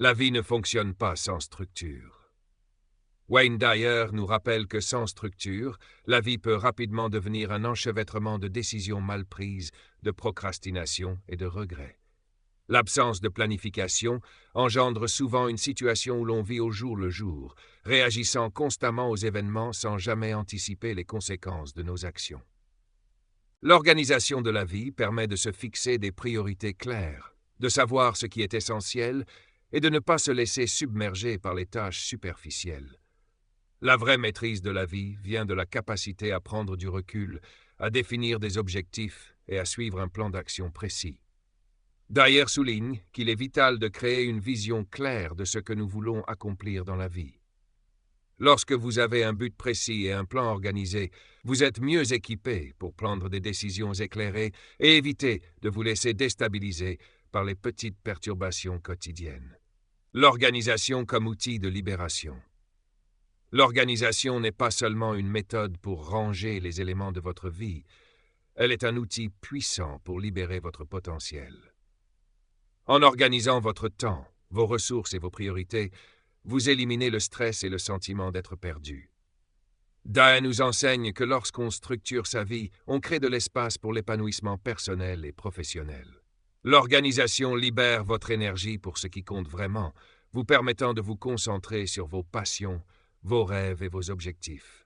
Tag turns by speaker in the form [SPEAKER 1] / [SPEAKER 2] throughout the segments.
[SPEAKER 1] La vie ne fonctionne pas sans structure. Wayne Dyer nous rappelle que sans structure, la vie peut rapidement devenir un enchevêtrement de décisions mal prises, de procrastination et de regrets. L'absence de planification engendre souvent une situation où l'on vit au jour le jour, réagissant constamment aux événements sans jamais anticiper les conséquences de nos actions. L'organisation de la vie permet de se fixer des priorités claires, de savoir ce qui est essentiel et de ne pas se laisser submerger par les tâches superficielles. La vraie maîtrise de la vie vient de la capacité à prendre du recul, à définir des objectifs et à suivre un plan d'action précis. Dyer souligne qu'il est vital de créer une vision claire de ce que nous voulons accomplir dans la vie. Lorsque vous avez un but précis et un plan organisé, vous êtes mieux équipé pour prendre des décisions éclairées et éviter de vous laisser déstabiliser par les petites perturbations quotidiennes. L'organisation comme outil de libération. L'organisation n'est pas seulement une méthode pour ranger les éléments de votre vie, elle est un outil puissant pour libérer votre potentiel. En organisant votre temps, vos ressources et vos priorités, vous éliminez le stress et le sentiment d'être perdu. Dyer nous enseigne que lorsqu'on structure sa vie, on crée de l'espace pour l'épanouissement personnel et professionnel. L'organisation libère votre énergie pour ce qui compte vraiment, vous permettant de vous concentrer sur vos passions, vos rêves et vos objectifs.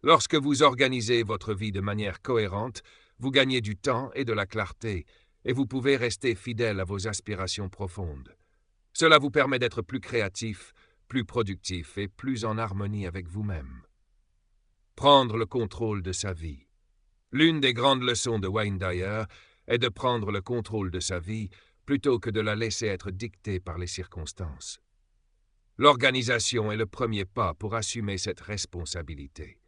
[SPEAKER 1] Lorsque vous organisez votre vie de manière cohérente, vous gagnez du temps et de la clarté, et vous pouvez rester fidèle à vos aspirations profondes. Cela vous permet d'être plus créatif, plus productif et plus en harmonie avec vous-même. Prendre le contrôle de sa vie. L'une des grandes leçons de Wayne Dyer est de prendre le contrôle de sa vie plutôt que de la laisser être dictée par les circonstances. L'organisation est le premier pas pour assumer cette responsabilité.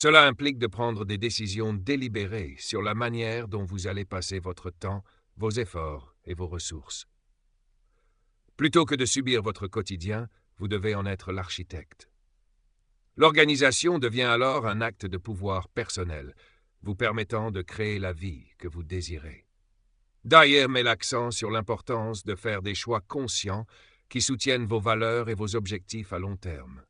[SPEAKER 1] Cela implique de prendre des décisions délibérées sur la manière dont vous allez passer votre temps, vos efforts et vos ressources. Plutôt que de subir votre quotidien, vous devez en être l'architecte. L'organisation devient alors un acte de pouvoir personnel, vous permettant de créer la vie que vous désirez. Dyer met l'accent sur l'importance de faire des choix conscients qui soutiennent vos valeurs et vos objectifs à long terme.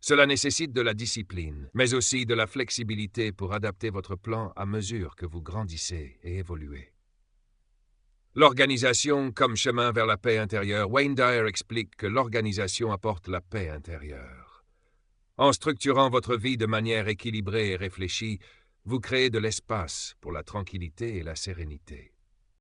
[SPEAKER 1] Cela nécessite de la discipline, mais aussi de la flexibilité pour adapter votre plan à mesure que vous grandissez et évoluez. L'organisation comme chemin vers la paix intérieure. Wayne Dyer explique que l'organisation apporte la paix intérieure. En structurant votre vie de manière équilibrée et réfléchie, vous créez de l'espace pour la tranquillité et la sérénité.